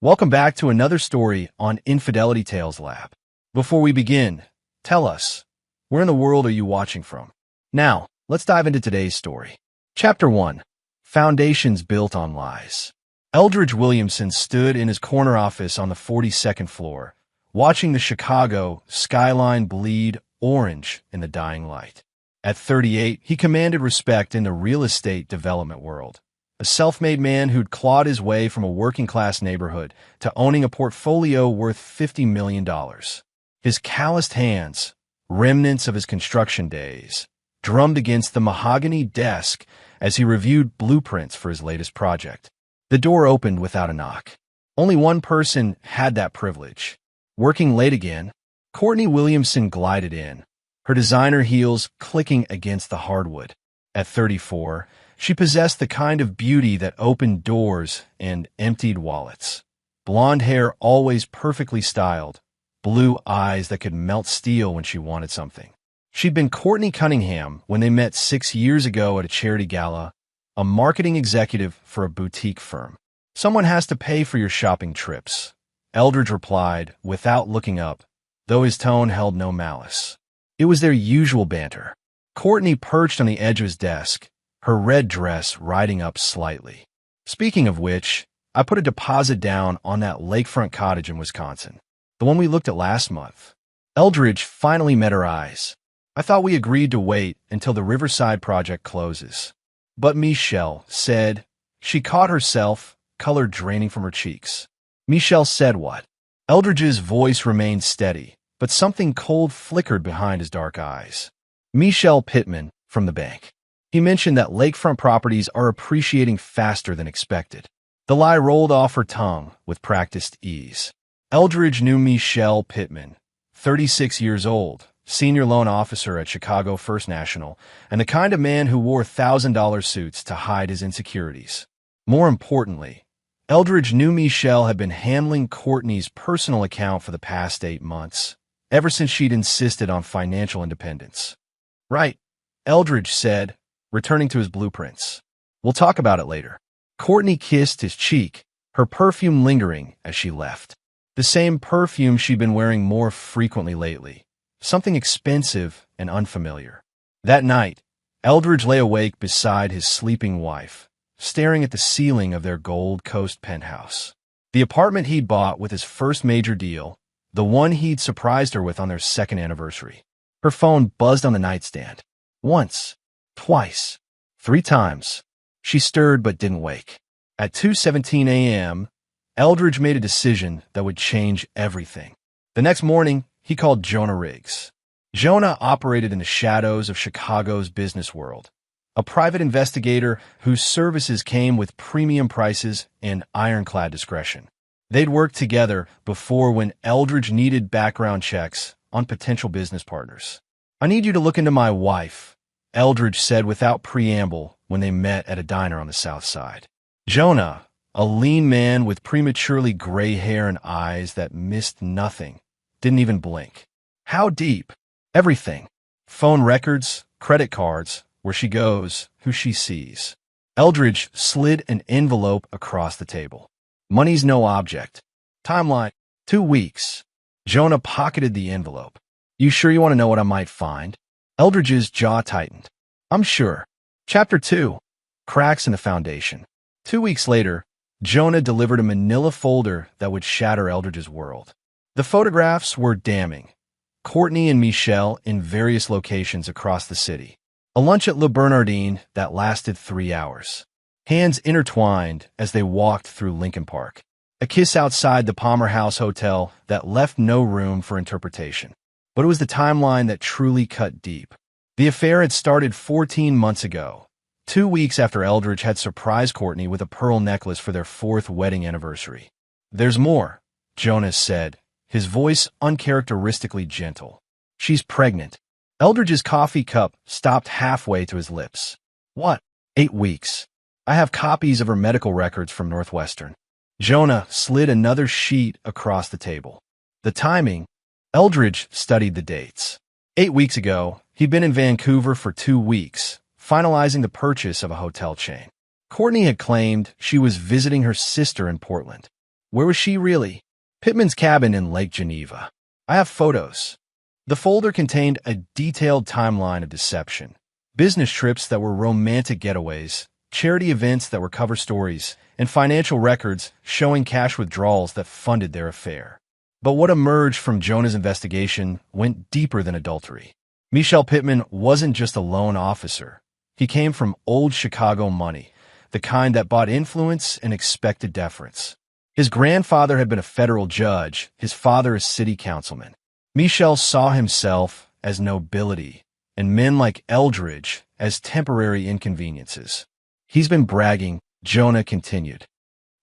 Welcome back to another story on Infidelity Tales Lab. Before we begin, tell us, where in the world are you watching from? Now, let's dive into today's story. Chapter 1. Foundations Built on Lies. Eldridge Williamson stood in his corner office on the 42nd floor, watching the Chicago skyline bleed orange in the dying light. At 38, he commanded respect in the real estate development world. A self-made man who'd clawed his way from a working-class neighborhood to owning a portfolio worth $50 million. His calloused hands, remnants of his construction days, drummed against the mahogany desk as he reviewed blueprints for his latest project. The door opened without a knock. Only one person had that privilege. Working late again, Courtney Williamson glided in, her designer heels clicking against the hardwood. At 34, she possessed the kind of beauty that opened doors and emptied wallets. Blonde hair always perfectly styled, blue eyes that could melt steel when she wanted something. She'd been Courtney Cunningham when they met 6 years ago at a charity gala, a marketing executive for a boutique firm. "Someone has to pay for your shopping trips," Eldridge replied without looking up, though his tone held no malice. It was their usual banter. Courtney perched on the edge of his desk, her red dress riding up slightly. "Speaking of which, I put a deposit down on that lakefront cottage in Wisconsin, the one we looked at last month." Eldridge finally met her eyes. "I thought we agreed to wait until the Riverside project closes." "But Michelle said," she caught herself, color draining from her cheeks. "Michelle said what?" Eldridge's voice remained steady, but something cold flickered behind his dark eyes. "Michelle Pittman, from the bank. He mentioned that lakefront properties are appreciating faster than expected." The lie rolled off her tongue with practiced ease. Eldridge knew Michelle Pittman, 36 years old, senior loan officer at Chicago First National, and the kind of man who wore $1,000 suits to hide his insecurities. More importantly, Eldridge knew Michelle had been handling Courtney's personal account for the past 8 months, ever since she'd insisted on financial independence. "Right," Eldridge said, returning to his blueprints. "We'll talk about it later." Courtney kissed his cheek, her perfume lingering as she left. The same perfume she'd been wearing more frequently lately, something expensive and unfamiliar. That night, Eldridge lay awake beside his sleeping wife, staring at the ceiling of their Gold Coast penthouse. The apartment he'd bought with his first major deal, the one he'd surprised her with on their second anniversary. Her phone buzzed on the nightstand. Once. Twice. 3 times. She stirred but didn't wake. At 2:17 a.m., Eldridge made a decision that would change everything. The next morning, he called Jonah Riggs. Jonah operated in the shadows of Chicago's business world, a private investigator whose services came with premium prices and ironclad discretion. They'd worked together before when Eldridge needed background checks on potential business partners. "I need you to look into my wife," Eldridge said without preamble when they met at a diner on the South Side. Jonah, a lean man with prematurely gray hair and eyes that missed nothing, didn't even blink. "How deep?" "Everything. Phone records, credit cards, where she goes, who she sees." Eldridge slid an envelope across the table. "Money's no object." "Timeline, 2 weeks." Jonah pocketed the envelope. "You sure you want to know what I might find?" Eldridge's jaw tightened. "I'm sure." Chapter 2. Cracks in the Foundation. 2 weeks later, Jonah delivered a manila folder that would shatter Eldridge's world. The photographs were damning. Courtney and Michelle in various locations across the city. A lunch at Le Bernardin that lasted 3 hours. Hands intertwined as they walked through Lincoln Park. A kiss outside the Palmer House Hotel that left no room for interpretation. But it was the timeline that truly cut deep. The affair had started 14 months ago, 2 weeks after Eldridge had surprised Courtney with a pearl necklace for their 4th wedding anniversary. "There's more," Jonas said, his voice uncharacteristically gentle. "She's pregnant." Eldridge's coffee cup stopped halfway to his lips. "What?" 8 weeks. I have copies of her medical records from Northwestern." Jonah slid another sheet across the table. The timing. Eldridge studied the dates. 8 weeks ago, he'd been in Vancouver for 2 weeks, finalizing the purchase of a hotel chain. Courtney had claimed she was visiting her sister in Portland. Where was she really? Pittman's cabin in Lake Geneva. I have photos. The folder contained a detailed timeline of deception. Business trips that were romantic getaways, charity events that were cover stories, and financial records showing cash withdrawals that funded their affair. But what emerged from Jonah's investigation went deeper than adultery. Michelle Pittman wasn't just a loan officer. He came from old Chicago money, the kind that bought influence and expected deference. His grandfather had been a federal judge, his father a city councilman. Michelle saw himself as nobility, and men like Eldridge as temporary inconveniences. He's been bragging, Jonah continued.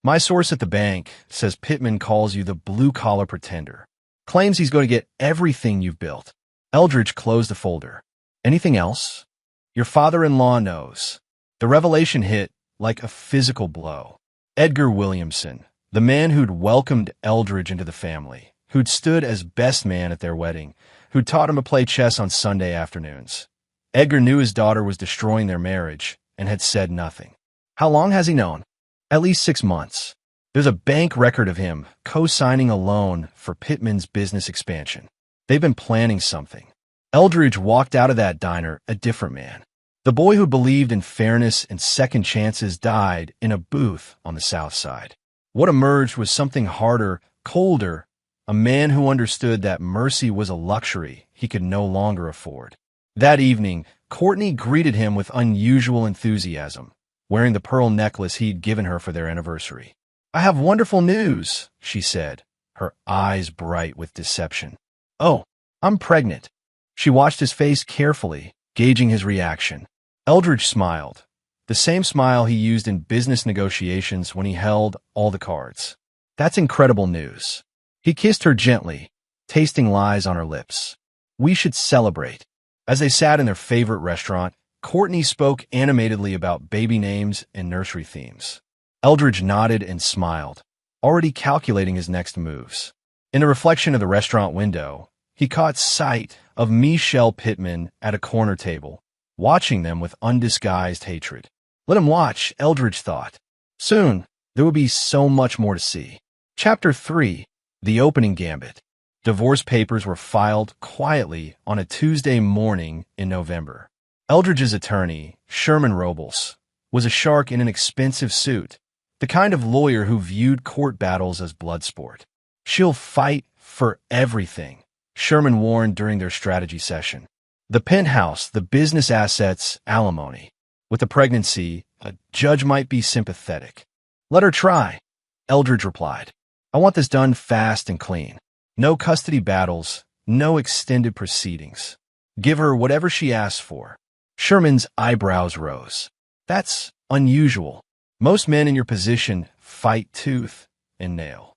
My source at the bank says Pittman calls you the blue-collar pretender. Claims he's going to get everything you've built. Eldridge closed the folder. Anything else? Your father-in-law knows. The revelation hit like a physical blow. Edgar Williamson, the man who'd welcomed Eldridge into the family, who'd stood as best man at their wedding, who'd taught him to play chess on Sunday afternoons. Edgar knew his daughter was destroying their marriage and had said nothing. How long has he known? At least 6 months. There's a bank record of him co-signing a loan for Pittman's business expansion. They've been planning something. Eldridge walked out of that diner a different man. The boy who believed in fairness and second chances died in a booth on the South Side. What emerged was something harder, colder, a man who understood that mercy was a luxury he could no longer afford. That evening, Courtney greeted him with unusual enthusiasm, wearing the pearl necklace he'd given her for their anniversary. I have wonderful news, she said, her eyes bright with deception. Oh, I'm pregnant. She watched his face carefully, gauging his reaction. Eldridge smiled, the same smile he used in business negotiations when he held all the cards. That's incredible news. He kissed her gently, tasting lies on her lips. We should celebrate. As they sat in their favorite restaurant, Courtney spoke animatedly about baby names and nursery themes. Eldridge nodded and smiled, already calculating his next moves. In the reflection of the restaurant window, he caught sight of Michelle Pittman at a corner table, watching them with undisguised hatred. Let him watch, Eldridge thought. Soon, there would be so much more to see. Chapter 3. The Opening Gambit. Divorce papers were filed quietly on a Tuesday morning in November. Eldridge's attorney, Sherman Robles, was a shark in an expensive suit, the kind of lawyer who viewed court battles as blood sport. She'll fight for everything, Sherman warned during their strategy session. The penthouse, the business assets, alimony. With the pregnancy, a judge might be sympathetic. Let her try, Eldridge replied. I want this done fast and clean. No custody battles, no extended proceedings. Give her whatever she asks for. Sherman's eyebrows rose. That's unusual. Most men in your position fight tooth and nail.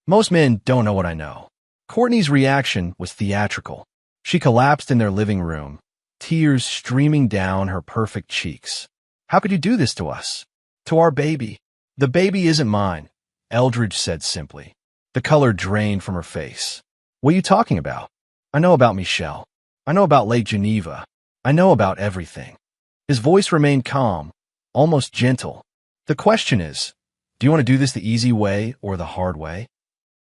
Most men don't know what I know. Courtney's reaction was theatrical. She collapsed in their living room, tears streaming down her perfect cheeks. How could you do this to us? To our baby? The baby isn't mine, Eldridge said simply. The color drained from her face. What are you talking about? I know about Michelle. I know about Lake Geneva. I know about everything. His voice remained calm, almost gentle. The question is, do you want to do this the easy way or the hard way?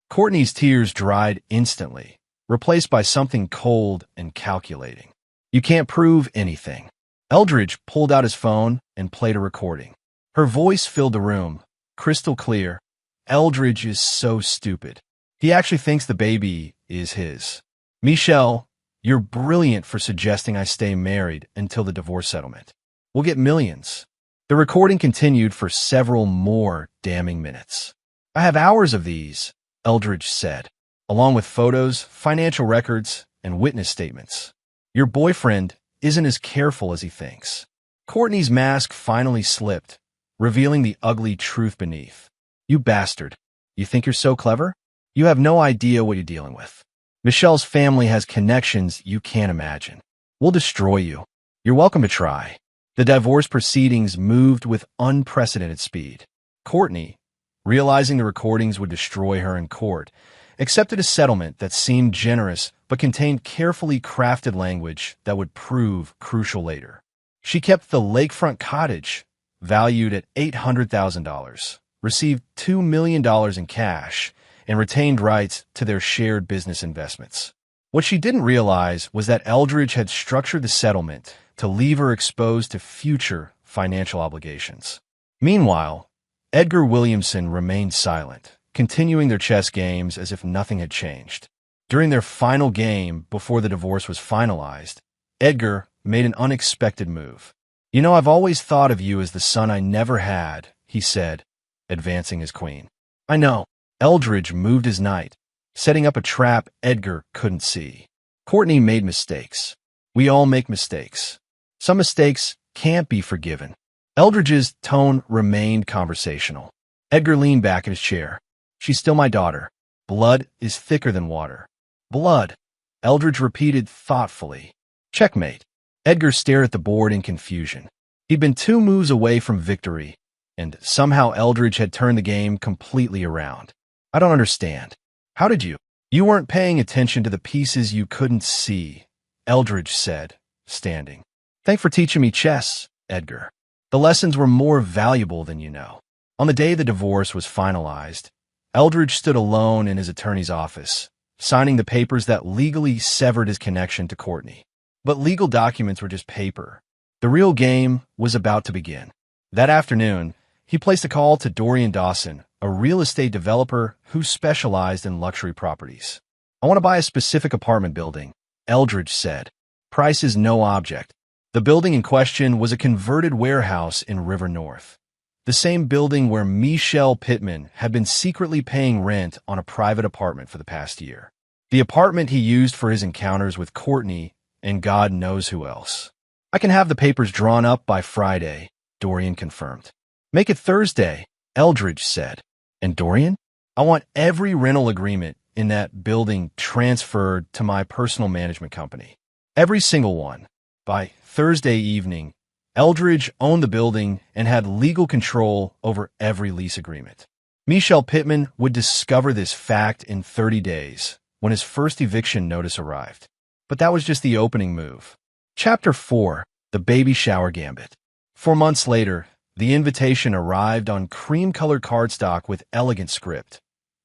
Courtney's tears dried instantly, replaced by something cold and calculating. You can't prove anything. Eldridge pulled out his phone and played a recording. Her voice filled the room, crystal clear. Eldridge is so stupid. He actually thinks the baby is his. Michelle, you're brilliant for suggesting I stay married until the divorce settlement. We'll get millions. The recording continued for several more damning minutes. I have hours of these, Eldridge said, along with photos, financial records, and witness statements. Your boyfriend isn't as careful as he thinks. Courtney's mask finally slipped, revealing the ugly truth beneath. You bastard. You think you're so clever? You have no idea what you're dealing with. Michelle's family has connections you can't imagine. We'll destroy you. You're welcome to try. The divorce proceedings moved with unprecedented speed. Courtney, realizing the recordings would destroy her in court, accepted a settlement that seemed generous but contained carefully crafted language that would prove crucial later. She kept the lakefront cottage, valued at $800,000, received $2 million in cash, and retained rights to their shared business investments. What she didn't realize was that Eldridge had structured the settlement to leave her exposed to future financial obligations. Meanwhile, Edgar Williamson remained silent, continuing their chess games as if nothing had changed. During their final game before the divorce was finalized, Edgar made an unexpected move. "You know, I've always thought of you as the son I never had," he said, advancing his queen. "I know." Eldridge moved his knight, setting up a trap Edgar couldn't see. "Courtney made mistakes. We all make mistakes. Some mistakes can't be forgiven." Eldridge's tone remained conversational. Edgar leaned back in his chair. "She's still my daughter. Blood is thicker than water." "Blood," Eldridge repeated thoughtfully. "Checkmate." Edgar stared at the board in confusion. He'd been 2 moves away from victory, and somehow Eldridge had turned the game completely around. "I don't understand. How did you?" "You weren't paying attention to the pieces you couldn't see," Eldridge said, standing. "Thanks for teaching me chess, Edgar. The lessons were more valuable than you know." On the day the divorce was finalized, Eldridge stood alone in his attorney's office, signing the papers that legally severed his connection to Courtney. But legal documents were just paper. The real game was about to begin. That afternoon, he placed a call to Dorian Dawson, a real estate developer who specialized in luxury properties. "I want to buy a specific apartment building," Eldridge said. "Price is no object." The building in question was a converted warehouse in River North, the same building where Michelle Pittman had been secretly paying rent on a private apartment for the past year. The apartment he used for his encounters with Courtney and God knows who else. "I can have the papers drawn up by Friday," Dorian confirmed. "Make it Thursday," Eldridge said. "And Dorian? I want every rental agreement in that building transferred to my personal management company. Every single one." By Thursday evening, Eldridge owned the building and had legal control over every lease agreement. Michelle Pittman would discover this fact in 30 days, when his first eviction notice arrived. But that was just the opening move. Chapter 4: The Baby Shower Gambit. 4 months later, the invitation arrived on cream-colored cardstock with elegant script.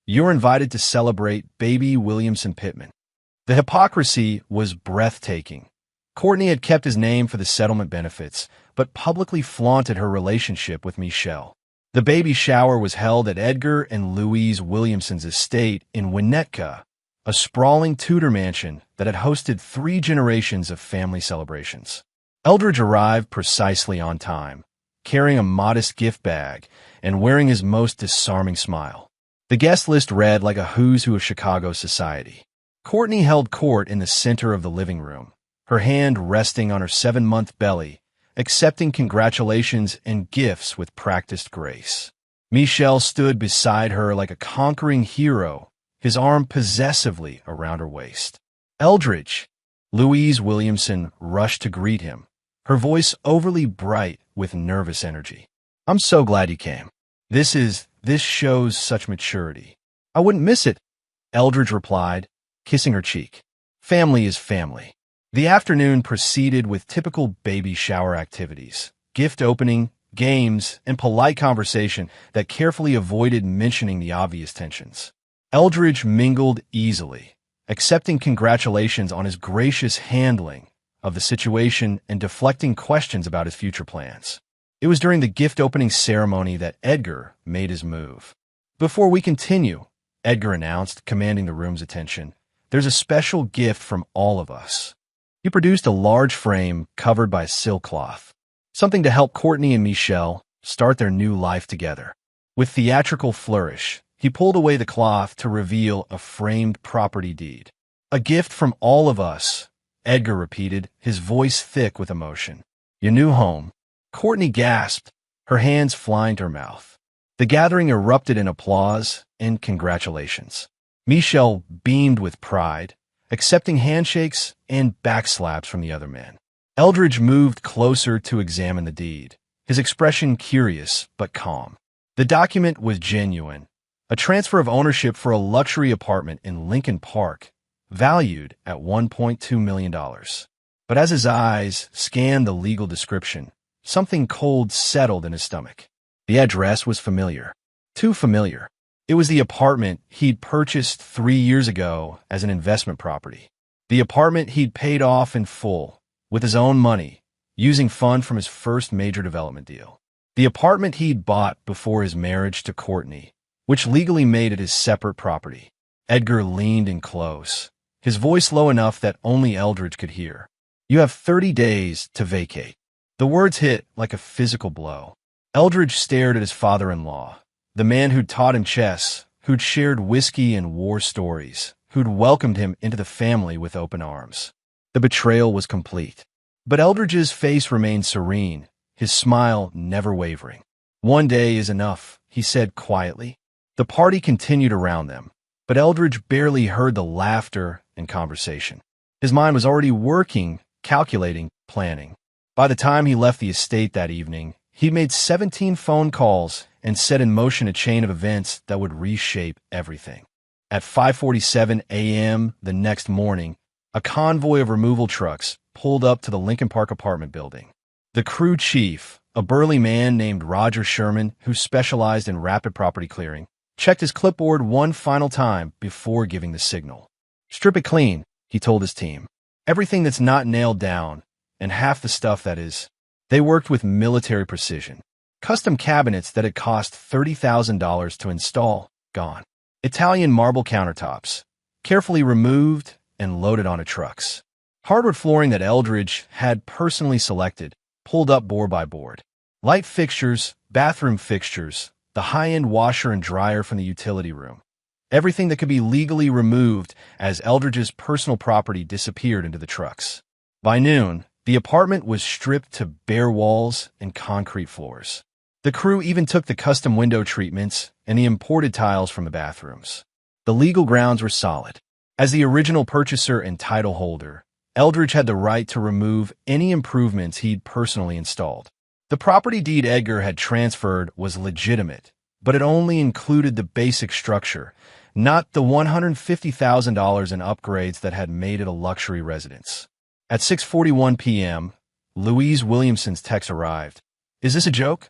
"You're invited to celebrate baby Williamson Pittman." The hypocrisy was breathtaking. Courtney had kept his name for the settlement benefits, but publicly flaunted her relationship with Michelle. The baby shower was held at Edgar and Louise Williamson's estate in Winnetka, a sprawling Tudor mansion that had hosted 3 generations of family celebrations. Eldridge arrived precisely on time, carrying a modest gift bag and wearing his most disarming smile. The guest list read like a who's who of Chicago society. Courtney held court in the center of the living room, her hand resting on her 7-month belly, accepting congratulations and gifts with practiced grace. Michelle stood beside her like a conquering hero, his arm possessively around her waist. "Eldridge!" Louise Williamson rushed to greet him, her voice overly bright with nervous energy. "I'm so glad you came. This shows such maturity." "I wouldn't miss it," Eldridge replied, kissing her cheek. "Family is family." The afternoon proceeded with typical baby shower activities, gift opening, games, and polite conversation that carefully avoided mentioning the obvious tensions. Eldridge mingled easily, accepting congratulations on his gracious handling of the situation and deflecting questions about his future plans. It was during the gift opening ceremony that Edgar made his move. "Before we continue," Edgar announced, commanding the room's attention, "there's a special gift from all of us." He produced a large frame covered by silk cloth, something to help Courtney and Michelle start their new life together. With theatrical flourish, he pulled away the cloth to reveal a framed property deed. "A gift from all of us," Edgar repeated, his voice thick with emotion. "Your new home." Courtney gasped, her hands flying to her mouth. The gathering erupted in applause and congratulations. Michelle beamed with pride, accepting handshakes and backslaps from the other men. Eldridge moved closer to examine the deed, his expression curious but calm. The document was genuine, a transfer of ownership for a luxury apartment in Lincoln Park, valued at $1.2 million. But as his eyes scanned the legal description, something cold settled in his stomach. The address was familiar. Too familiar. It was the apartment he'd purchased 3 years ago as an investment property. The apartment he'd paid off in full, with his own money, using funds from his first major development deal. The apartment he'd bought before his marriage to Courtney, which legally made it his separate property. Edgar leaned in close, his voice low enough that only Eldridge could hear. You have 30 days to vacate. The words hit like a physical blow. Eldridge stared at his father-in-law, the man who'd taught him chess, who'd shared whiskey and war stories, who'd welcomed him into the family with open arms. The betrayal was complete. But Eldridge's face remained serene, his smile never wavering. One day is enough, he said quietly. The party continued around them, but Eldridge barely heard the laughter and conversation. His mind was already working, calculating, planning. By the time he left the estate that evening, he'd made 17 phone calls and set in motion a chain of events that would reshape everything. At 5:47 a.m. the next morning, a convoy of removal trucks pulled up to the Lincoln Park apartment building. The crew chief, a burly man named Roger Sherman who specialized in rapid property clearing, checked his clipboard one final time before giving the signal. Strip it clean, he told his team. Everything that's not nailed down, and half the stuff that is. They worked with military precision. Custom cabinets that had cost $30,000 to install, gone. Italian marble countertops, carefully removed and loaded onto trucks. Hardwood flooring that Eldridge had personally selected, pulled up board by board. Light fixtures, bathroom fixtures, the high-end washer and dryer from the utility room. Everything that could be legally removed as Eldridge's personal property disappeared into the trucks. By noon, the apartment was stripped to bare walls and concrete floors. The crew even took the custom window treatments and the imported tiles from the bathrooms. The legal grounds were solid. As the original purchaser and title holder, Eldridge had the right to remove any improvements he'd personally installed. The property deed Edgar had transferred was legitimate, but it only included the basic structure, not the $150,000 in upgrades that had made it a luxury residence. At 6:41 p.m., Louise Williamson's text arrived. Is this a joke?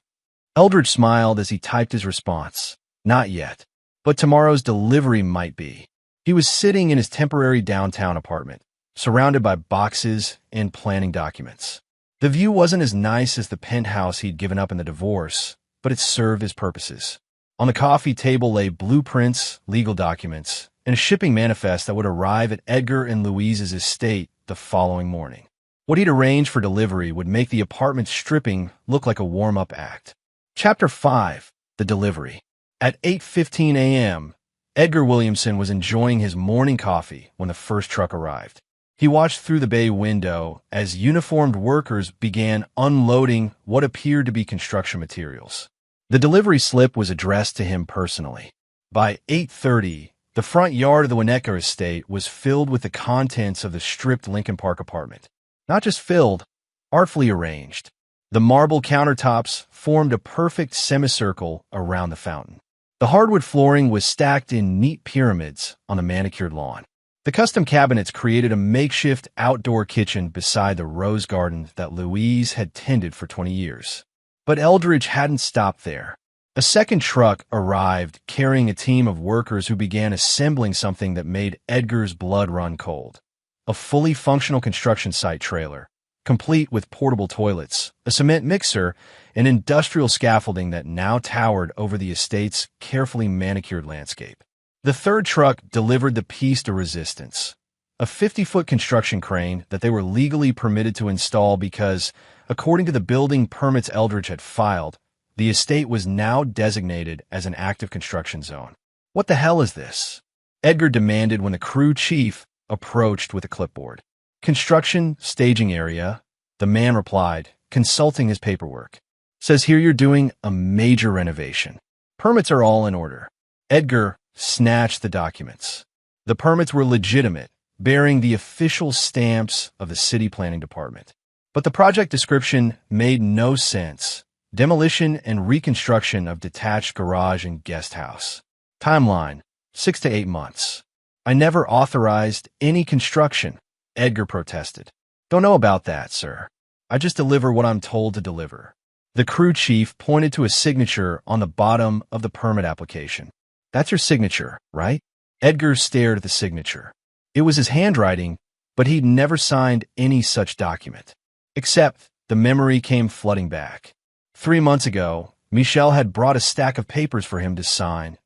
Eldridge smiled as he typed his response. Not yet, but tomorrow's delivery might be. He was sitting in his temporary downtown apartment, surrounded by boxes and planning documents. The view wasn't as nice as the penthouse he'd given up in the divorce, but it served his purposes. On the coffee table lay blueprints, legal documents, and a shipping manifest that would arrive at Edgar and Louise's estate the following morning. What he'd arranged for delivery would make the apartment stripping look like a warm-up act. Chapter 5. The Delivery. At 8:15 a.m., Edgar Williamson was enjoying his morning coffee when the first truck arrived. He watched through the bay window as uniformed workers began unloading what appeared to be construction materials. The delivery slip was addressed to him personally. By 8:30, the front yard of the Winnetka estate was filled with the contents of the stripped Lincoln Park apartment. Not just filled, artfully arranged. The marble countertops formed a perfect semicircle around the fountain. The hardwood flooring was stacked in neat pyramids on the manicured lawn. The custom cabinets created a makeshift outdoor kitchen beside the rose garden that Louise had tended for 20 years. But Eldridge hadn't stopped there. A second truck arrived carrying a team of workers who began assembling something that made Edgar's blood run cold. A fully functional construction site trailer, complete with portable toilets, a cement mixer, and industrial scaffolding that now towered over the estate's carefully manicured landscape. The third truck delivered the piece de resistance, a 50-foot construction crane that they were legally permitted to install because, according to the building permits Eldridge had filed, the estate was now designated as an active construction zone. What the hell is this? Edgar demanded when the crew chief approached with a clipboard. Construction staging area, the man replied, consulting his paperwork. Says here you're doing a major renovation. Permits are all in order. Edgar snatched the documents. The permits were legitimate, bearing the official stamps of the city planning department. But the project description made no sense. Demolition and reconstruction of detached garage and guest house. Timeline, 6 to 8 months. I never authorized any construction, Edgar protested. Don't know about that, sir. I just deliver what I'm told to deliver. The crew chief pointed to a signature on the bottom of the permit application. That's your signature, right? Edgar stared at the signature. It was his handwriting, but he'd never signed any such document. Except the memory came flooding back. 3 months ago, Michel had brought a stack of papers for him to sign.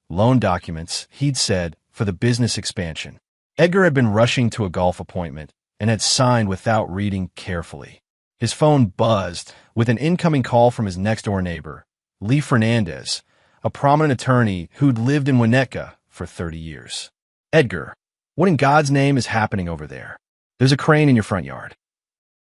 Loan documents, he'd said, for the business expansion. Edgar had been rushing to a golf appointment and had signed without reading carefully. His phone buzzed with an incoming call from his next-door neighbor, Lee Fernandez, a prominent attorney who'd lived in Winnetka for 30 years. Edgar, what in God's name is happening over there? There's a crane in your front yard.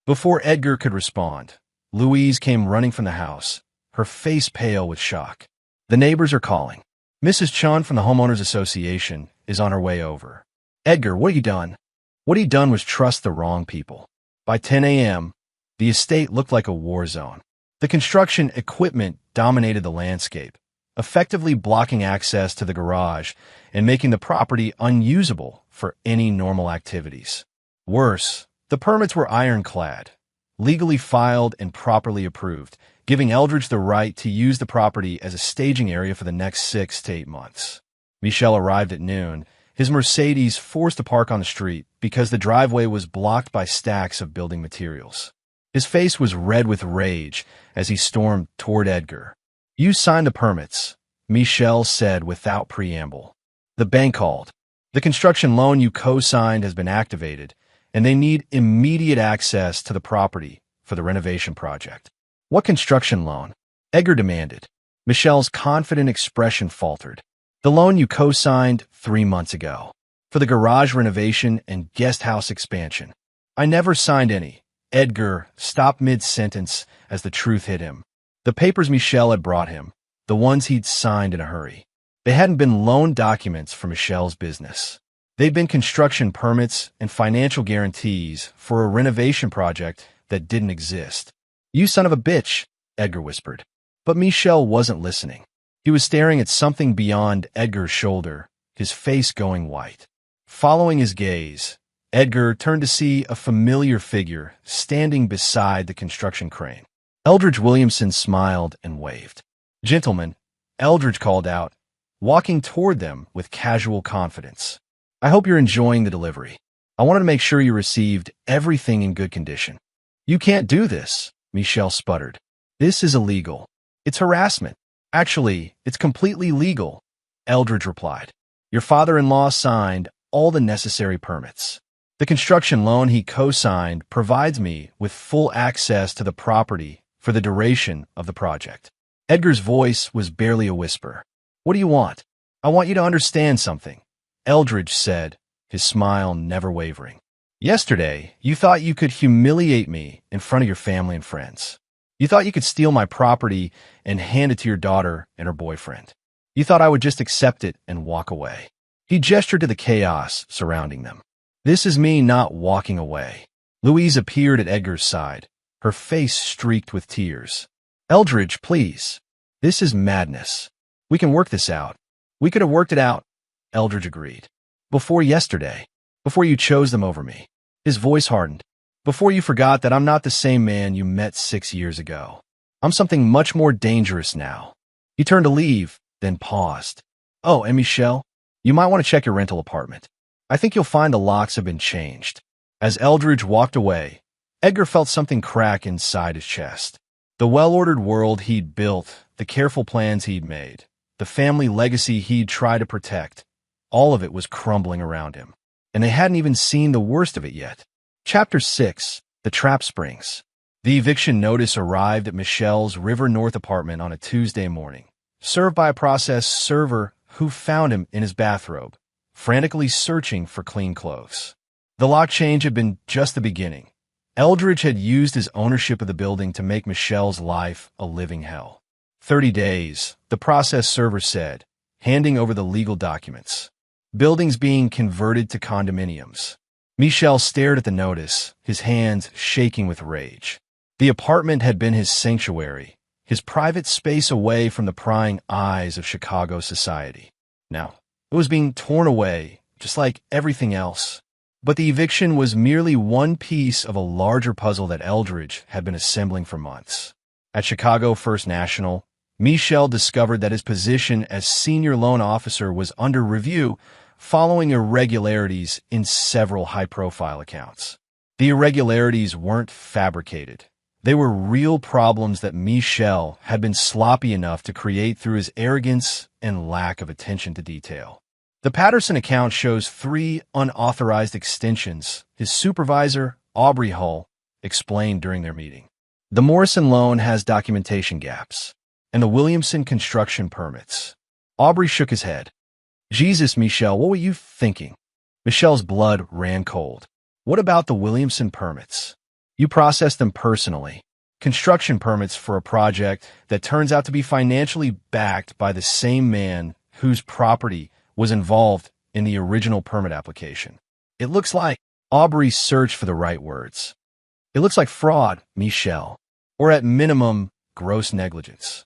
Before Edgar could respond, Louise came running from the house, her face pale with shock. The neighbors are calling. Mrs. Chun from the Homeowners Association is on her way over. Edgar, what have you done? What he'd done was trust the wrong people. By 10 a.m., the estate looked like a war zone. The construction equipment dominated the landscape, effectively blocking access to the garage and making the property unusable for any normal activities. Worse, the permits were ironclad, legally filed and properly approved, giving Eldridge the right to use the property as a staging area for the next 6 to 8 months. Michel arrived at noon, his Mercedes forced to park on the street because the driveway was blocked by stacks of building materials. His face was red with rage as he stormed toward Edgar. You signed the permits, Michel said without preamble. The bank called. The construction loan you co-signed has been activated, and they need immediate access to the property for the renovation project. What construction loan? Edgar demanded. Michel's confident expression faltered. The loan you co-signed 3 months ago, for the garage renovation and guest house expansion. I never signed any. Edgar stopped mid-sentence as the truth hit him. The papers Michel had brought him, the ones he'd signed in a hurry. They hadn't been loan documents for Michel's business. They'd been construction permits and financial guarantees for a renovation project that didn't exist. You son of a bitch, Edgar whispered. But Michel wasn't listening. He was staring at something beyond Edgar's shoulder, his face going white. Following his gaze, Edgar turned to see a familiar figure standing beside the construction crane. Eldridge Williamson smiled and waved. Gentlemen, Eldridge called out, walking toward them with casual confidence. I hope you're enjoying the delivery. I wanted to make sure you received everything in good condition. You can't do this, Michel sputtered. This is illegal. It's harassment. Actually, it's completely legal, Eldridge replied. Your father-in-law signed all the necessary permits. The construction loan he co-signed provides me with full access to the property for the duration of the project. Edgar's voice was barely a whisper. What do you want? I want you to understand something, Eldridge said, his smile never wavering. Yesterday, you thought you could humiliate me in front of your family and friends. You thought you could steal my property and hand it to your daughter and her boyfriend. You thought I would just accept it and walk away. He gestured to the chaos surrounding them. This is me not walking away. Louise appeared at Edgar's side, her face streaked with tears. Eldridge, please. This is madness. We can work this out. We could have worked it out, Eldridge agreed. Before yesterday. Before you chose them over me. His voice hardened. Before you forgot that I'm not the same man you met 6 years ago. I'm something much more dangerous now. He turned to leave, then paused. Oh, and Michel, you might want to check your rental apartment. I think you'll find the locks have been changed. As Eldridge walked away, Edgar felt something crack inside his chest. The well-ordered world he'd built, the careful plans he'd made, the family legacy he'd tried to protect, all of it was crumbling around him. And they hadn't even seen the worst of it yet. Chapter 6, The Trap Springs. The eviction notice arrived at Michel's River North apartment on a Tuesday morning, served by a process server who found him in his bathrobe, frantically searching for clean clothes. The lock change had been just the beginning. Eldridge had used his ownership of the building to make Michel's life a living hell. 30 days, the process server said, handing over the legal documents. Buildings being converted to condominiums. Michel stared at the notice, his hands shaking with rage. The apartment had been his sanctuary, his private space away from the prying eyes of Chicago society. Now, it was being torn away, just like everything else. But the eviction was merely one piece of a larger puzzle that Eldridge had been assembling for months. At Chicago First National, Michel discovered that his position as senior loan officer was under review following irregularities in several high-profile accounts. The irregularities weren't fabricated. They were real problems that Michel had been sloppy enough to create through his arrogance and lack of attention to detail. The Patterson account shows 3 unauthorized extensions, his supervisor, Aubrey Hull, explained during their meeting. The Morrison loan has documentation gaps, and the Williamson construction permits. Aubrey shook his head. Jesus, Michel, what were you thinking? Michel's blood ran cold. What about the Williamson permits? You processed them personally. Construction permits for a project that turns out to be financially backed by the same man whose property was involved in the original permit application. It looks like Aubrey searched for the right words. It looks like fraud, Michel, or at minimum, gross negligence.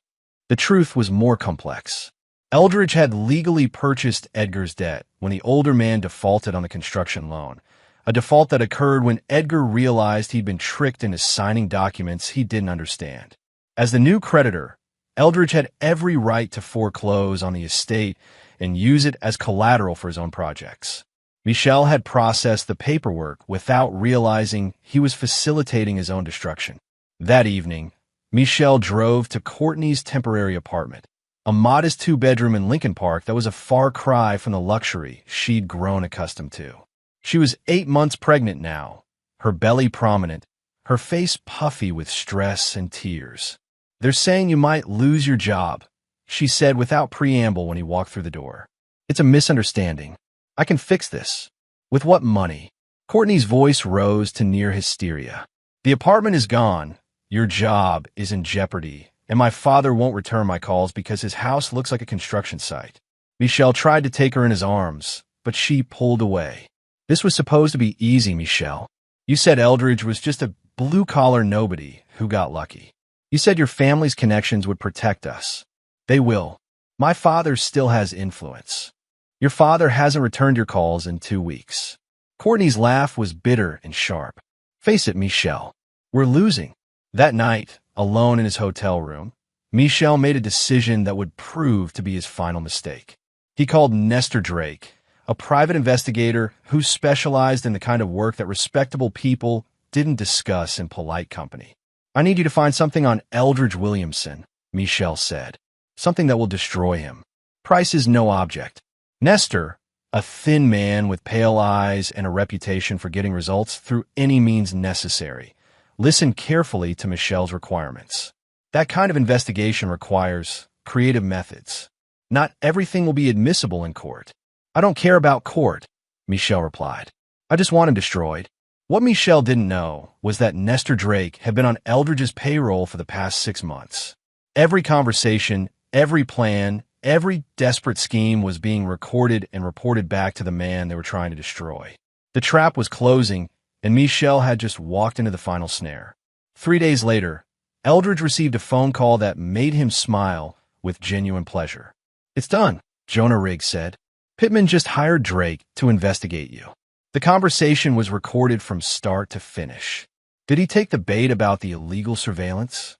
The truth was more complex. Eldridge had legally purchased Edgar's debt when the older man defaulted on the construction loan, a default that occurred when Edgar realized he'd been tricked into signing documents he didn't understand. As the new creditor, Eldridge had every right to foreclose on the estate and use it as collateral for his own projects. Michel had processed the paperwork without realizing he was facilitating his own destruction. That evening, Michel drove to Courtney's temporary apartment, a modest 2-bedroom in Lincoln Park that was a far cry from the luxury she'd grown accustomed to. She was 8 months pregnant now, her belly prominent, her face puffy with stress and tears. "They're saying you might lose your job," she said without preamble when he walked through the door. "It's a misunderstanding. I can fix this." "With what money?" Courtney's voice rose to near hysteria. "The apartment is gone. Your job is in jeopardy, and my father won't return my calls because his house looks like a construction site." Michel tried to take her in his arms, but she pulled away. "This was supposed to be easy, Michel. You said Eldridge was just a blue-collar nobody who got lucky. You said your family's connections would protect us. They will. My father still has influence. Your father hasn't returned your calls in 2 weeks." Courtney's laugh was bitter and sharp. "Face it, Michel. We're losing." That night, alone in his hotel room, Michel made a decision that would prove to be his final mistake. He called Nestor Drake, a private investigator who specialized in the kind of work that respectable people didn't discuss in polite company. "I need you to find something on Eldridge Williamson," Michel said. "Something that will destroy him. Price is no object." Nestor, a thin man with pale eyes and a reputation for getting results through any means necessary, listened carefully to Michel's requirements. "That kind of investigation requires creative methods. Not everything will be admissible in court." "I don't care about court," Michel replied. "I just want him destroyed." What Michel didn't know was that Nestor Drake had been on Eldridge's payroll for the past 6 months. Every conversation, every plan, every desperate scheme was being recorded and reported back to the man they were trying to destroy. The trap was closing, and Michel had just walked into the final snare. 3 days later, Eldridge received a phone call that made him smile with genuine pleasure. "It's done," Jonah Riggs said. "Pittman just hired Drake to investigate you." The conversation was recorded from start to finish. Did he take the bait about the illegal surveillance?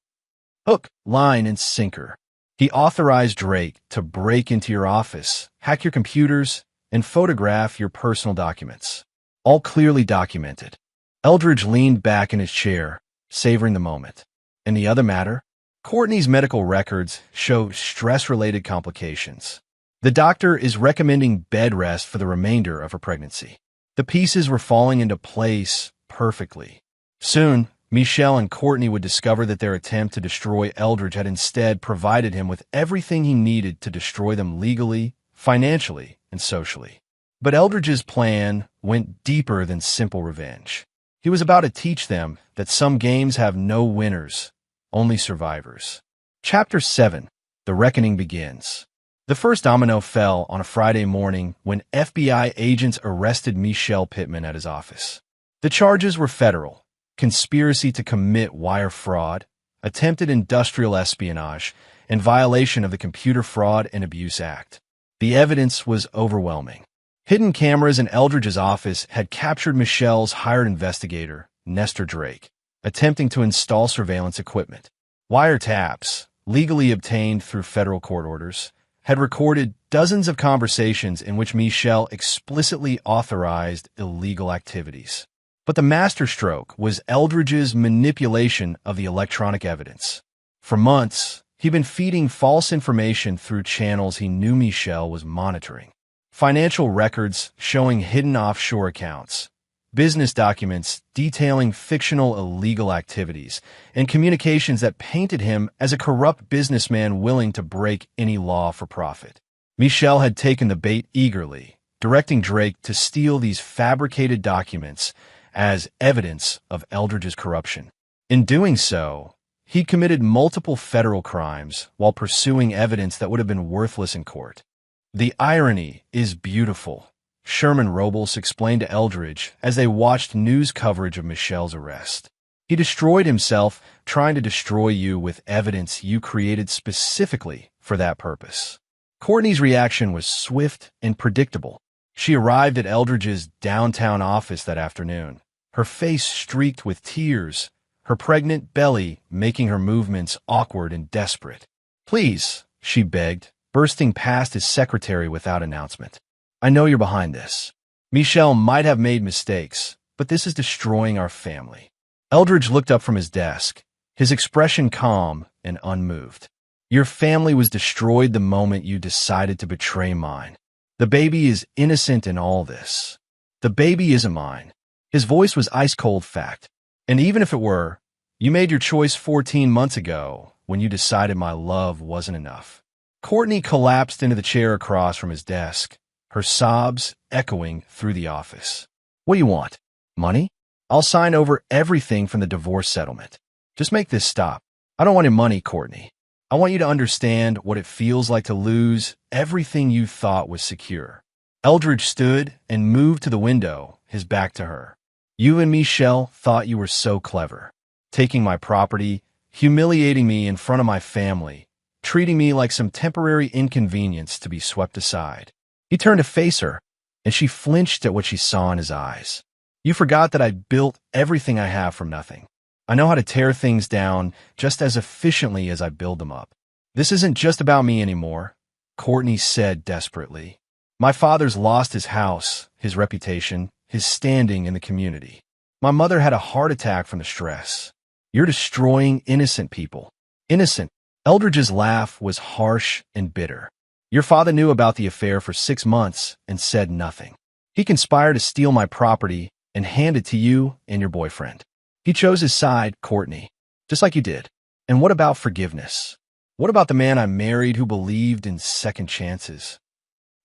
Hook, line, and sinker. He authorized Drake to break into your office, hack your computers, and photograph your personal documents. All clearly documented. Eldridge leaned back in his chair, savoring the moment. And the other matter? Courtney's medical records show stress-related complications. The doctor is recommending bed rest for the remainder of her pregnancy. The pieces were falling into place perfectly. Soon, Michel and Courtney would discover that their attempt to destroy Eldridge had instead provided him with everything he needed to destroy them legally, financially, and socially. But Eldridge's plan went deeper than simple revenge. He was about to teach them that some games have no winners, only survivors. Chapter 7. The Reckoning Begins. The first domino fell on a Friday morning when FBI agents arrested Michel Pittman at his office. The charges were federal: conspiracy to commit wire fraud, attempted industrial espionage, and violation of the Computer Fraud and Abuse Act. The evidence was overwhelming. Hidden cameras in Eldridge's office had captured Michel's hired investigator, Nestor Drake, attempting to install surveillance equipment. Wiretaps, legally obtained through federal court orders, had recorded dozens of conversations in which Michelle explicitly authorized illegal activities. But the masterstroke was Eldridge's manipulation of the electronic evidence. For months, he'd been feeding false information through channels he knew Michelle was monitoring. Financial records showing hidden offshore accounts, business documents detailing fictional illegal activities, and communications that painted him as a corrupt businessman willing to break any law for profit. Michelle had taken the bait eagerly, directing Drake to steal these fabricated documents as evidence of Eldridge's corruption. In doing so, he committed multiple federal crimes while pursuing evidence that would have been worthless in court. The irony is beautiful, Sherman Robles explained to Eldridge as they watched news coverage of Michelle's arrest. He destroyed himself trying to destroy you with evidence you created specifically for that purpose. Courtney's reaction was swift and predictable. She arrived at Eldridge's downtown office that afternoon, her face streaked with tears, her pregnant belly making her movements awkward and desperate. "Please," she begged, bursting past his secretary without announcement. "I know you're behind this. Michelle might have made mistakes, but this is destroying our family." Eldridge looked up from his desk, his expression calm and unmoved. "Your family was destroyed the moment you decided to betray mine. The baby is innocent in all this. The baby isn't mine." His voice was ice-cold fact. "And even if it were, you made your choice 14 months ago when you decided my love wasn't enough." Courtney collapsed into the chair across from his desk, her sobs echoing through the office. "What do you want? Money? I'll sign over everything from the divorce settlement. Just make this stop. I don't want your money, Courtney. I want you to understand what it feels like to lose everything you thought was secure." Eldridge stood and moved to the window, his back to her. "You and Michelle thought you were so clever, taking my property, humiliating me in front of my family, treating me like some temporary inconvenience to be swept aside." He turned to face her, and she flinched at what she saw in his eyes. "You forgot that I built everything I have from nothing. I know how to tear things down just as efficiently as I build them up. This isn't just about me anymore," Courtney said desperately. "My father's lost his house, his reputation, his standing in the community. My mother had a heart attack from the stress. You're destroying innocent people." "Innocent?" Eldridge's laugh was harsh and bitter. "Your father knew about the affair for 6 months and said nothing. He conspired to steal my property and hand it to you and your boyfriend. He chose his side, Courtney, just like you did. And what about forgiveness? What about the man I married who believed in second chances?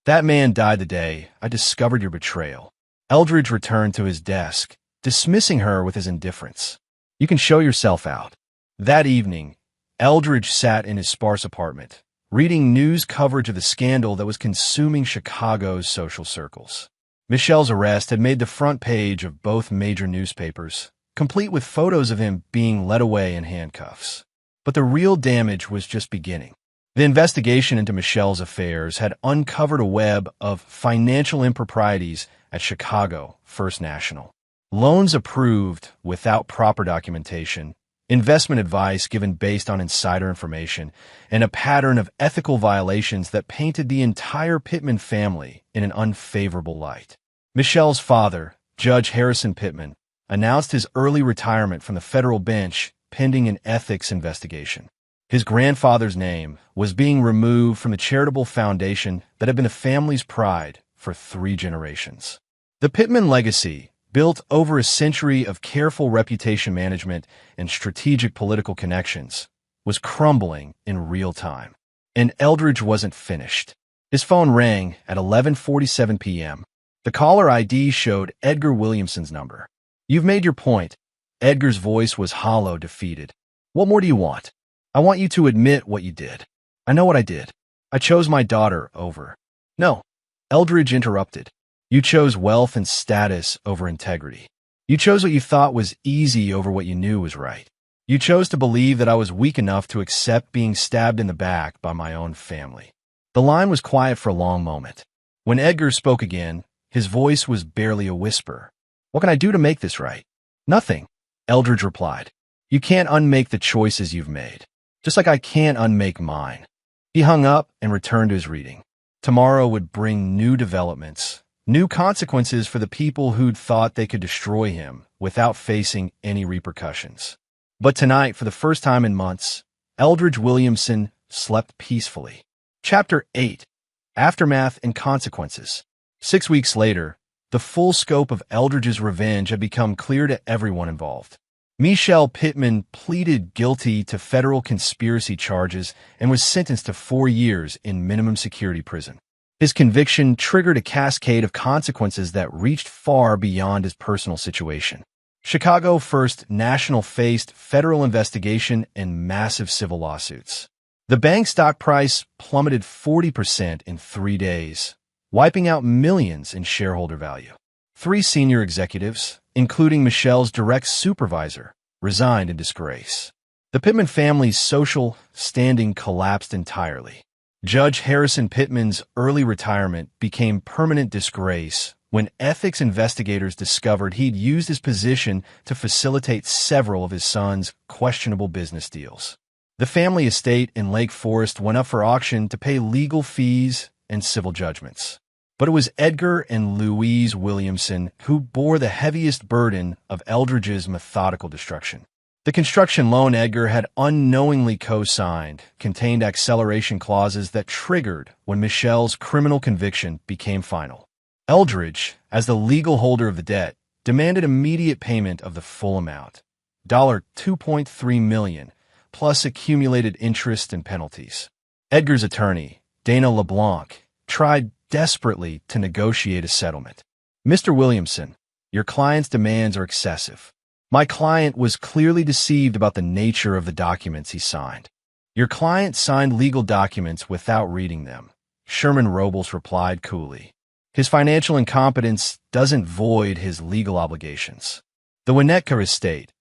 That man died the day I discovered your betrayal." Eldridge returned to his desk, dismissing her with his indifference. "You can show yourself out." That evening, Eldridge sat in his sparse apartment, reading news coverage of the scandal that was consuming Chicago's social circles. Michelle's arrest had made the front page of both major newspapers, complete with photos of him being led away in handcuffs. But the real damage was just beginning. The investigation into Michelle's affairs had uncovered a web of financial improprieties at Chicago First National. Loans approved without proper documentation, investment advice given based on insider information, and a pattern of ethical violations that painted the entire Pittman family in an unfavorable light. Michelle's father, Judge Harrison Pittman, announced his early retirement from the federal bench pending an ethics investigation. His grandfather's name was being removed from the charitable foundation that had been the family's pride for 3 generations. The Pittman legacy, built over a century of careful reputation management and strategic political connections, was crumbling in real time. And Eldridge wasn't finished. His phone rang at 11:47 p.m. The caller ID showed Edgar Williamson's number. "You've made your point." Edgar's voice was hollow, defeated. "What more do you want?" "I want you to admit what you did." "I know what I did. I chose my daughter over." "No," Eldridge interrupted. "You chose wealth and status over integrity. You chose what you thought was easy over what you knew was right. You chose to believe that I was weak enough to accept being stabbed in the back by my own family." The line was quiet for a long moment. When Edgar spoke again, his voice was barely a whisper. "What can I do to make this right?" "Nothing," Eldridge replied. "You can't unmake the choices you've made. just like I can't unmake mine. He hung up and returned to his reading. Tomorrow would bring new developments, new consequences for the people who'd thought they could destroy him without facing any repercussions. But tonight, for the first time in months, Eldridge Williamson slept peacefully. Chapter 8. Aftermath and Consequences. 6 weeks later, the full scope of Eldridge's revenge had become clear to everyone involved. Michelle Pittman pleaded guilty to federal conspiracy charges and was sentenced to 4 years in minimum security prison. His conviction triggered a cascade of consequences that reached far beyond his personal situation. Chicago First National faced federal investigation and massive civil lawsuits. The bank stock price plummeted 40% in 3 days, wiping out millions in shareholder value. 3 senior executives, including Michelle's direct supervisor, resigned in disgrace. The Pittman family's social standing collapsed entirely. Judge Harrison Pittman's early retirement became permanent disgrace when ethics investigators discovered he'd used his position to facilitate several of his son's questionable business deals. The family estate in Lake Forest went up for auction to pay legal fees and civil judgments. But it was Edgar and Louise Williamson who bore the heaviest burden of Eldridge's methodical destruction. The construction loan Edgar had unknowingly co-signed contained acceleration clauses that triggered when Michelle's criminal conviction became final. Eldridge, as the legal holder of the debt, demanded immediate payment of the full amount, $2.3 million, plus accumulated interest and penalties. Edgar's attorney, Dana LeBlanc, tried desperately to negotiate a settlement. Mr. Williamson, your client's demands are excessive. My client was clearly deceived about the nature of the documents he signed. Your client signed legal documents without reading them, Sherman Robles replied coolly. His financial incompetence doesn't void his legal obligations. The Winnetka estate,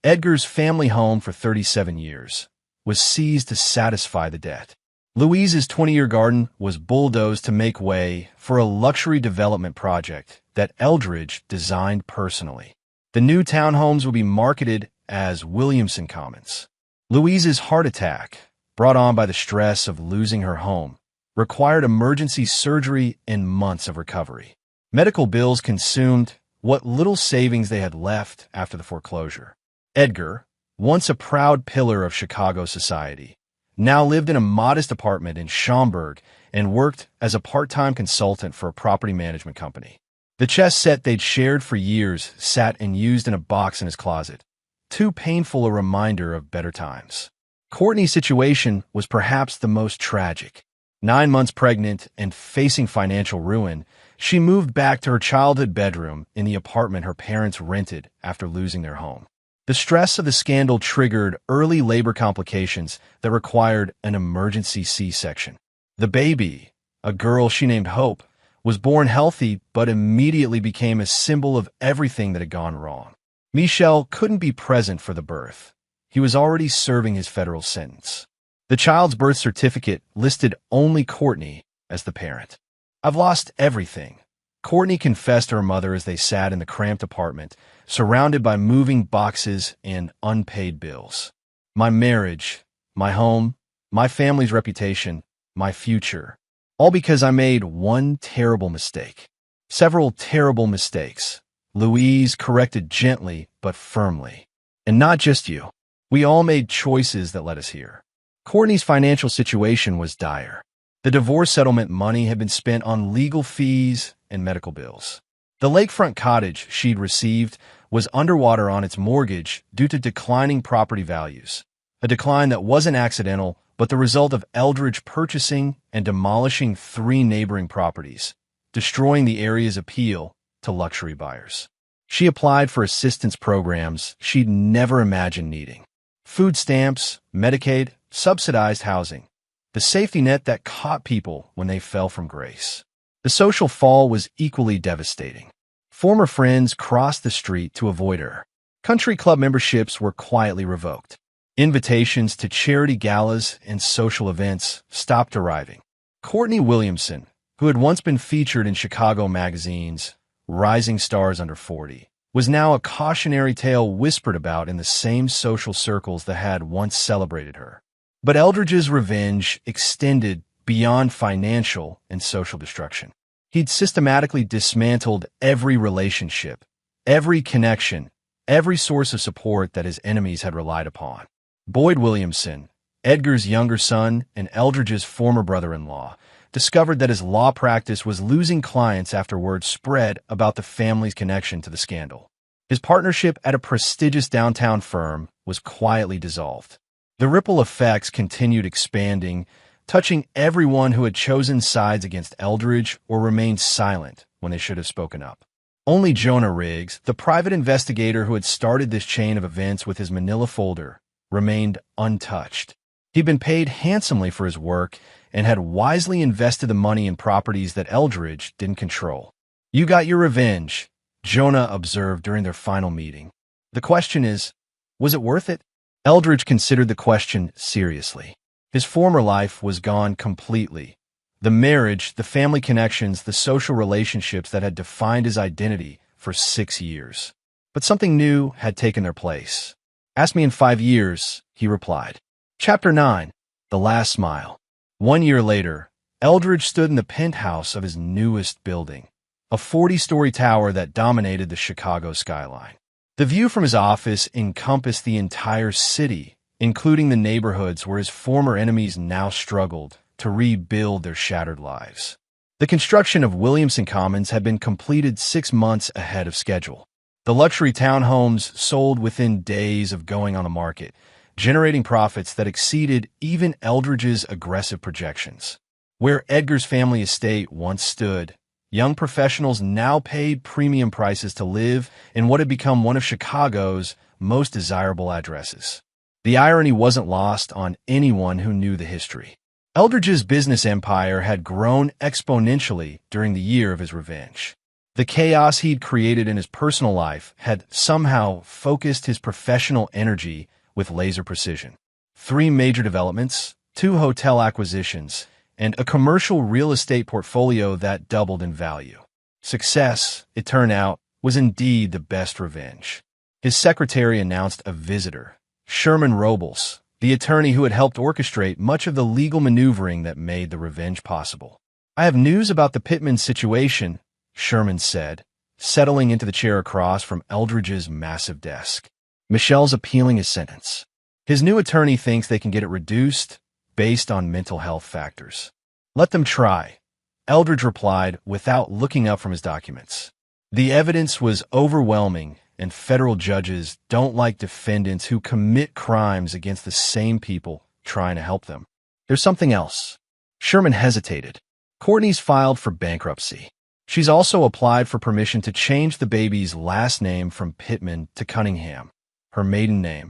Edgar's family home for 37 years, was seized to satisfy the debt. Louise's 20-year garden was bulldozed to make way for a luxury development project that Eldridge designed personally. The new townhomes would be marketed as Williamson Commons. Louise's heart attack, brought on by the stress of losing her home, required emergency surgery and months of recovery. Medical bills consumed what little savings they had left after the foreclosure. Edgar, once a proud pillar of Chicago society, now lived in a modest apartment in Schaumburg and worked as a part-time consultant for a property management company. The chess set they'd shared for years sat and used in a box in his closet, too painful a reminder of better times. Courtney's situation was perhaps the most tragic. 9 months pregnant and facing financial ruin, she moved back to her childhood bedroom in the apartment her parents rented after losing their home. The stress of the scandal triggered early labor complications that required an emergency C-section. The baby, a girl she named Hope, was born healthy but immediately became a symbol of everything that had gone wrong. Michel couldn't be present for the birth. He was already serving his federal sentence. The child's birth certificate listed only Courtney as the parent. I've lost everything, Courtney confessed to her mother as they sat in the cramped apartment, surrounded by moving boxes and unpaid bills. My marriage, my home, my family's reputation, my future, all because I made one terrible mistake. Several terrible mistakes. Louise corrected gently but firmly. And not just you. We all made choices that led us here. Courtney's financial situation was dire. The divorce settlement money had been spent on legal fees and medical bills. The lakefront cottage she'd received was underwater on its mortgage due to declining property values, a decline that wasn't accidental but the result of Eldridge purchasing and demolishing 3 neighboring properties, destroying the area's appeal to luxury buyers. She applied for assistance programs she'd never imagined needing. Food stamps, Medicaid, subsidized housing, the safety net that caught people when they fell from grace. The social fall was equally devastating. Former friends crossed the street to avoid her. Country club memberships were quietly revoked. Invitations to charity galas and social events stopped arriving. Courtney Williamson, who had once been featured in Chicago magazines, Rising Stars Under 40, was now a cautionary tale whispered about in the same social circles that had once celebrated her. But Eldridge's revenge extended beyond financial and social destruction. He'd systematically dismantled every relationship, every connection, every source of support that his enemies had relied upon. Boyd Williamson, Edgar's younger son and Eldridge's former brother-in-law, discovered that his law practice was losing clients after word spread about the family's connection to the scandal. His partnership at a prestigious downtown firm was quietly dissolved. The ripple effects continued expanding, touching everyone who had chosen sides against Eldridge or remained silent when they should have spoken up. Only Jonah Riggs, the private investigator who had started this chain of events with his manila folder, remained untouched. He'd been paid handsomely for his work and had wisely invested the money in properties that Eldridge didn't control. "You got your revenge," Jonah observed during their final meeting. "The question is, was it worth it?" Eldridge considered the question seriously. His former life was gone completely. The marriage, the family connections, the social relationships that had defined his identity for 6 years. But something new had taken their place. "Ask me in 5 years," he replied. Chapter 9. The Last Smile. 1 year later, Eldridge stood in the penthouse of his newest building, a 40-story tower that dominated the Chicago skyline. The view from his office encompassed the entire city, including the neighborhoods where his former enemies now struggled to rebuild their shattered lives. The construction of Williamson Commons had been completed 6 months ahead of schedule. The luxury townhomes sold within days of going on the market, generating profits that exceeded even Eldridge's aggressive projections. Where Edgar's family estate once stood, young professionals now paid premium prices to live in what had become one of Chicago's most desirable addresses. The irony wasn't lost on anyone who knew the history. Eldridge's business empire had grown exponentially during the year of his revenge. The chaos he'd created in his personal life had somehow focused his professional energy with laser precision. 3 major developments, 2 hotel acquisitions, and a commercial real estate portfolio that doubled in value. Success, it turned out, was indeed the best revenge. His secretary announced a visitor, Sherman Robles, the attorney who had helped orchestrate much of the legal maneuvering that made the revenge possible. "I have news about the Pittman situation," Sherman said, settling into the chair across from Eldridge's massive desk. Michelle's appealing his sentence. His new attorney thinks they can get it reduced based on mental health factors. "Let them try," Eldridge replied without looking up from his documents. The evidence was overwhelming, and federal judges don't like defendants who commit crimes against the same people trying to help them. "There's something else." Sherman hesitated. "Courtney's filed for bankruptcy. She's also applied for permission to change the baby's last name from Pittman to Cunningham, her maiden name."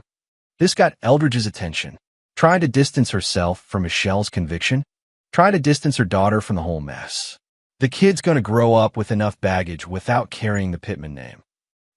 This got Eldridge's attention. Trying to distance herself from Michelle's conviction, trying to distance her daughter from the whole mess. The kid's going to grow up with enough baggage without carrying the Pittman name.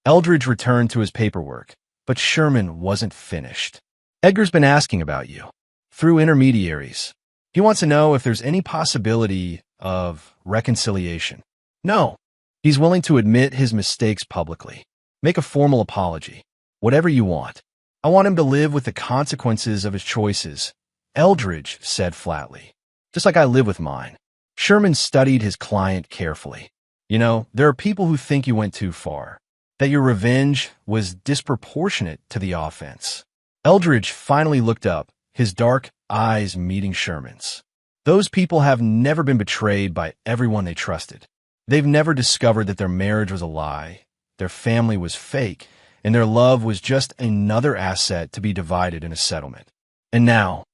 Eldridge returned to his paperwork, but Sherman wasn't finished. "Edgar's been asking about you, through intermediaries. He wants to know if there's any possibility of reconciliation." "No." "He's willing to admit his mistakes publicly. Make a formal apology. Whatever you want. I want him to live with the consequences of his choices," Eldridge said flatly. "Just like I live with mine." Sherman studied his client carefully. "You know, there are people who think you went too far, that your revenge was disproportionate to the offense." Eldridge finally looked up, his dark eyes meeting Sherman's. "Those people have never been betrayed by everyone they trusted. They've never discovered that their marriage was a lie, their family was fake, and their love was just another asset to be divided in a settlement. And now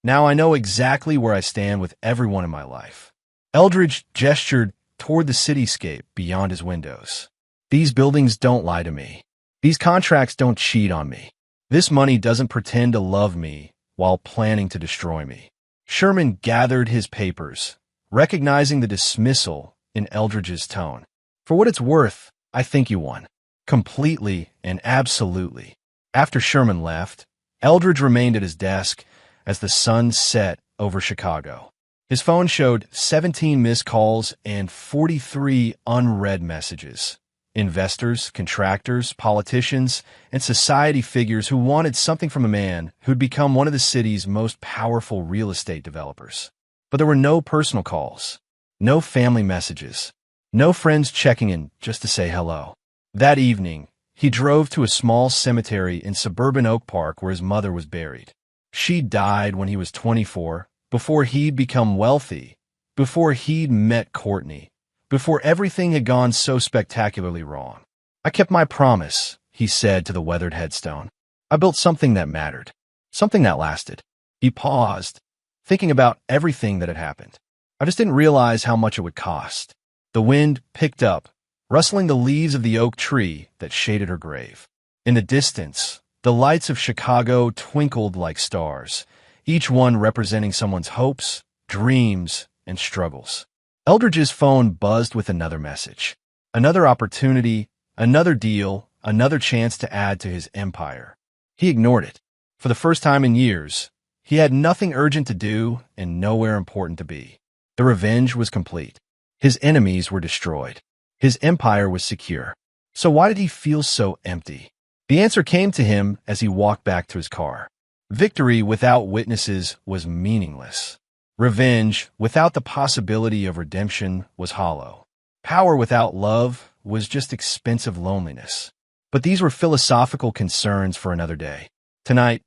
I know exactly where I stand with everyone in my life." Eldridge gestured toward the cityscape beyond his windows. "These buildings don't lie to me. These contracts don't cheat on me. This money doesn't pretend to love me while planning to destroy me." Sherman gathered his papers, recognizing the dismissal in Eldridge's tone. "For what it's worth, I think you won. Completely and absolutely." After Sherman left, Eldridge remained at his desk as the sun set over Chicago. His phone showed 17 missed calls and 43 unread messages. Investors, contractors, politicians, and society figures who wanted something from a man who'd become one of the city's most powerful real estate developers. But there were no personal calls, no family messages, no friends checking in just to say hello. That evening, he drove to a small cemetery in suburban Oak Park where his mother was buried. She died when he was 24, before he'd become wealthy, before he'd met Courtney, before everything had gone so spectacularly wrong. "I kept my promise," he said to the weathered headstone. "I built something that mattered, something that lasted." He paused, thinking about everything that had happened. "I just didn't realize how much it would cost." The wind picked up, rustling the leaves of the oak tree that shaded her grave. In the distance, the lights of Chicago twinkled like stars, each one representing someone's hopes, dreams, and struggles. Eldridge's phone buzzed with another message. Another opportunity, another deal, another chance to add to his empire. He ignored it. For the first time in years, he had nothing urgent to do and nowhere important to be. The revenge was complete. His enemies were destroyed. His empire was secure. So why did he feel so empty? The answer came to him as he walked back to his car. Victory without witnesses was meaningless. Revenge, without the possibility of redemption, was hollow. Power without love was just expensive loneliness. But these were philosophical concerns for another day. Tonight,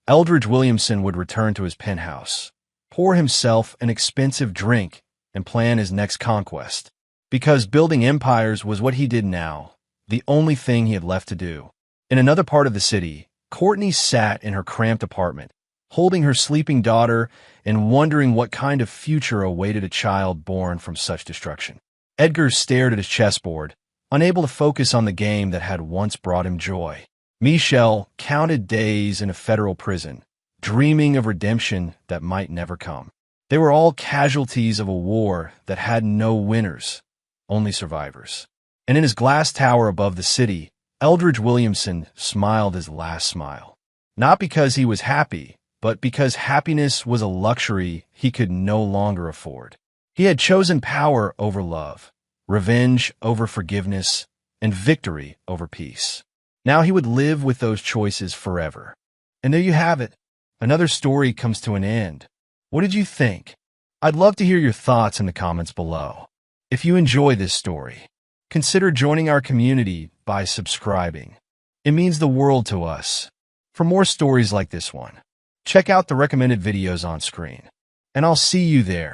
Eldridge Williamson would return to his penthouse, pour himself an expensive drink, and plan his next conquest. Because building empires was what he did now, the only thing he had left to do. In another part of the city, Courtney sat in her cramped apartment, holding her sleeping daughter and wondering what kind of future awaited a child born from such destruction. Edgar stared at his chessboard, unable to focus on the game that had once brought him joy. Michelle counted days in a federal prison, dreaming of redemption that might never come. They were all casualties of a war that had no winners, only survivors. And in his glass tower above the city, Eldridge Williamson smiled his last smile. Not because he was happy, but because happiness was a luxury he could no longer afford. He had chosen power over love, revenge over forgiveness, and victory over peace. Now he would live with those choices forever. And there you have it. Another story comes to an end. What did you think? I'd love to hear your thoughts in the comments below. If you enjoy this story, consider joining our community by subscribing. It means the world to us. For more stories like this one, check out the recommended videos on screen. And I'll see you there.